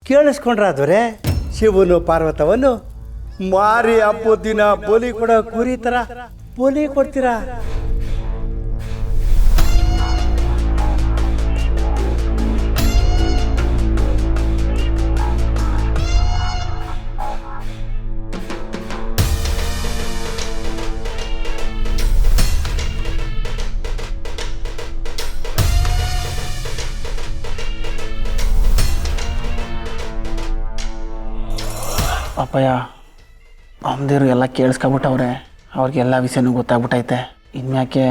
ಕೇಳಿಸ್ಕೊಂಡ್ರಾದ್ರೆ ಶಿವನು ಪಾರ್ವತವನ್ನು ಮಾರಿ ಹಬ್ಬದ ದಿನ ಬಲಿ ಕೊಡೋ ಕುರಿ ಥರ ಬಲಿ ಕೊಡ್ತೀರಾ? ಅಪ್ಪಯ್ಯ, ಅಮ್ಮದಿರು ಎಲ್ಲ ಕೇಳಿಸ್ಕೊಬಿಟ್ಟವ್ರೆ. ಅವ್ರಿಗೆಲ್ಲ ವಿಷಯನೂ ಗೊತ್ತಾಗ್ಬಿಟ್ಟೈತೆ. ಇನ್ಯಾಕೆ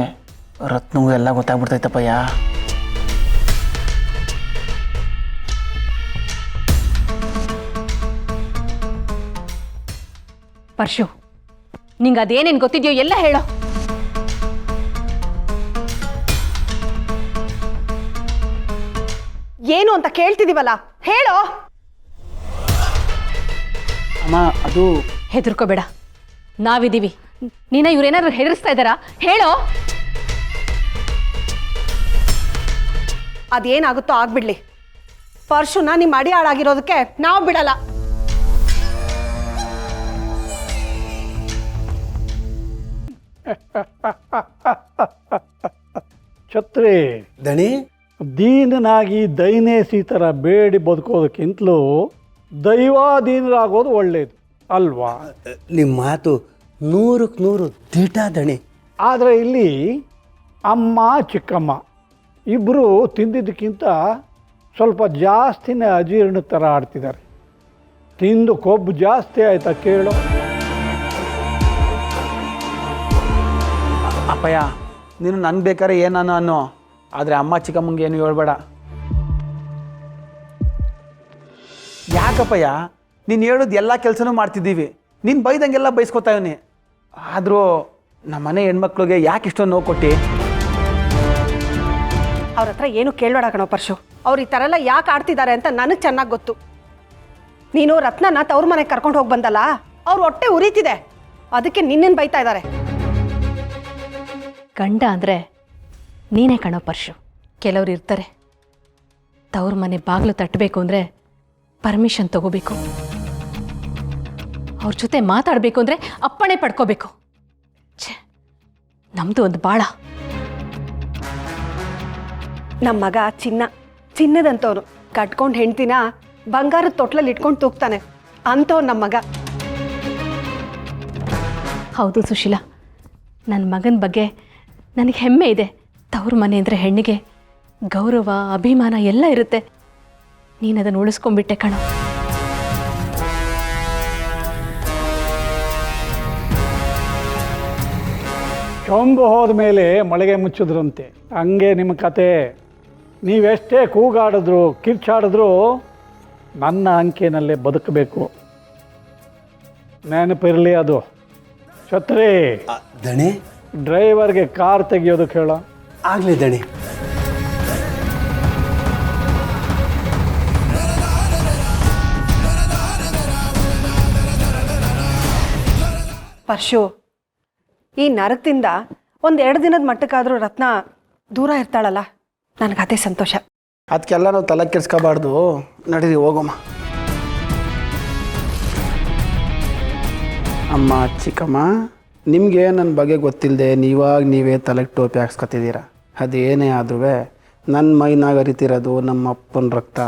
ರತ್ನಗೂ ಎಲ್ಲ ಗೊತ್ತಾಗ್ಬಿಡ್ತೈತಪ್ಪಯ್ಯ. ಪರ್ಶು, ನಿಂಗೆ ಅದೇನೇನು ಗೊತ್ತಿದೆಯೋ ಎಲ್ಲ ಹೇಳೋ. ಏನು ಅಂತ ಕೇಳ್ತಿದೀವಲ್ಲ, ಹೇಳೋ. ಅಮ್ಮ, ಅದು ಹೆದರ್ಕೋಬೇಡ, ನಾವಿದ್ದೀವಿ. ನೀನ ಇವ್ರೇನಾದ್ರು ಹೆದರ್ಸ್ತಾ ಇದ್ದಾರಾ? ಹೇಳೋ. ಅದೇನಾಗುತ್ತೋ ಆಗ್ಬಿಡ್ಲಿ. ಪರ್ಶುನ ನಿಮ್ಮ ಅಡಿ ಹಾಳಾಗಿರೋದಕ್ಕೆ ನಾವು ಬಿಡಲ್ಲ. ಛತ್ರಿ, ದಣಿ, ದೀನನಾಗಿ ದೈನೇಸಿ ಥರ ಬೇಡಿ ಬದುಕೋದಕ್ಕಿಂತಲೂ ದೈವಾಧೀನರಾಗೋದು ಒಳ್ಳೆಯದು ಅಲ್ವಾ? ನಿಮ್ಮ ಮಾತು 100ಕ್ಕೆ 100 ದಿಟ ದಣಿ. ಆದರೆ ಇಲ್ಲಿ ಅಮ್ಮ ಚಿಕ್ಕಮ್ಮ ಇಬ್ಬರು ತಿಂದಿದ್ದಕ್ಕಿಂತ ಸ್ವಲ್ಪ ಜಾಸ್ತಿನೇ ಅಜೀರ್ಣ ಥರ ಆಡ್ತಿದ್ದಾರೆ. ತಿಂದು ಕೊಬ್ಬು ಜಾಸ್ತಿ ಆಯ್ತಾ ಕೇಳು. ಅಪ್ಪಯ್ಯ, ನೀನು ನನ್ಗೆ ಬೇಕಾದ್ರೆ ಏನಾನು ಅನ್ನೋ, ಆದರೆ ಅಮ್ಮ ಚಿಕ್ಕಮ್ಮಂಗೆ ಏನು ಹೇಳ್ಬೇಡ. ಯಾಕಪ್ಪಯ್ಯ, ನೀನು ಹೇಳೋದು ಎಲ್ಲ ಕೆಲಸನೂ ಮಾಡ್ತಿದ್ದೀವಿ, ನೀನು ಬೈದಂಗೆಲ್ಲ ಬೈಸ್ಕೊತಾವನಿ. ಆದರೂ ನಮ್ಮ ಮನೆ ಹೆಣ್ಮಕ್ಳಿಗೆ ಯಾಕೆ ಇಷ್ಟೊಂದು ನೋವು ಕೊಟ್ಟು? ಅವ್ರ ಹತ್ರ ಏನು ಕೇಳಬೇಡ ಕಣೋ ಪರ್ಶು. ಅವ್ರು ಈ ಥರ ಎಲ್ಲ ಯಾಕೆ ಆಡ್ತಿದ್ದಾರೆ ಅಂತ ನನಗೆ ಚೆನ್ನಾಗಿ ಗೊತ್ತು. ನೀನು ರತ್ನನ ತವ್ರ ಮನೆಗೆ ಕರ್ಕೊಂಡು ಹೋಗಿ ಬಂದಲ್ಲ, ಅವ್ರ ಹೊಟ್ಟೆ ಉರಿತಿದೆ, ಅದಕ್ಕೆ ನಿನ್ನನ್ನು ಬೈತಾ ಇದ್ದಾರೆ. ಗಂಡ ಅಂದರೆ ನೀನೇ ಕಣೋ ಪರ್ಶು. ಕೆಲವ್ರು ಇರ್ತಾರೆ, ತವ್ರ ಮನೆ ಬಾಗಿಲು ತಟ್ಟಬೇಕು ಅಂದರೆ ಪರ್ಮಿಷನ್ ತಗೋಬೇಕು, ಅವ್ರ ಜೊತೆ ಮಾತಾಡಬೇಕು ಅಂದರೆ ಅಪ್ಪಣೆ ಪಡ್ಕೋಬೇಕು. ಛೇ, ನಮ್ಮದು ಒಂದು ಬಾಳ. ನಮ್ಮ ಮಗ ಚಿನ್ನದಂತವನು, ಕಟ್ಕೊಂಡು ಹೆಂಡ್ತಿನ ಬಂಗಾರದ ತೊಟ್ಲಲ್ಲಿ ಇಟ್ಕೊಂಡು ತೂಗ್ತಾನೆ ಅಂಥವ್ನು ನಮ್ಮ ಮಗ. ಹೌದು ಸುಶೀಲಾ, ನನ್ನ ಮಗನ ಬಗ್ಗೆ ನನಗೆ ಹೆಮ್ಮೆ ಇದೆ. ತವ್ರ ಮನೆ ಅಂದರೆ ಹೆಣ್ಣಿಗೆ ಗೌರವ, ಅಭಿಮಾನ ಎಲ್ಲ ಇರುತ್ತೆ. ನೀನು ಅದನ್ನು ಉಳಿಸ್ಕೊಂಡ್ಬಿಟ್ಟೆ ಕಣ. ಚೊಂಬು ಹೋದ ಮೇಲೆ ಮಳೆಗೆ ಮುಚ್ಚಿದ್ರಂತೆ, ಹಂಗೆ ನಿಮ್ಮ ಕತೆ. ನೀವೆಷ್ಟೇ ಕೂಗಾಡಿದ್ರು ಕಿರ್ಚಾಡಿದ್ರು ನನ್ನ ಅಂಕೆನಲ್ಲೇ ಬದುಕಬೇಕು, ನೆನಪಿರಲಿ ಅದು. ಛತ್ರಿ, ದಣಿ, ಡ್ರೈವರ್ಗೆ ಕಾರ್ ತೆಗಿಯೋದಕ್ಕೆ ಹೇಳ. ಆಗಲಿ ದಣಿ. ಪರ್ಶು, ಈ ನರಕದಿಂದ 1-2 ದಿನದ ಮಟ್ಟಕ್ಕಾದರೂ ರತ್ನ ದೂರ ಇರ್ತಾಳಲ್ಲ, ನನಗದೇ ಸಂತೋಷ. ಅದಕ್ಕೆಲ್ಲ ನಾವು ತಲೆ ಕೆಡ್ಸ್ಕೋಬಾರ್ದು. ನಡೀರಿ ಹೋಗೋಮ್ಮ. ಅಮ್ಮ ಚಿಕ್ಕಮ್ಮ, ನಿಮಗೆ ನನ್ನ ಬಗ್ಗೆ ಗೊತ್ತಿಲ್ಲದೆ ನೀವೇ ತಲೆಗೆ ಟೋಪಿ ಹಾಕ್ಸ್ಕೊತಿದ್ದೀರ. ಅದೇನೇ ಆದ್ರೂ ನನ್ನ ಮೈನಾಗ ಅರಿತಿರೋದು ನಮ್ಮ ಅಪ್ಪನ ರಕ್ತ.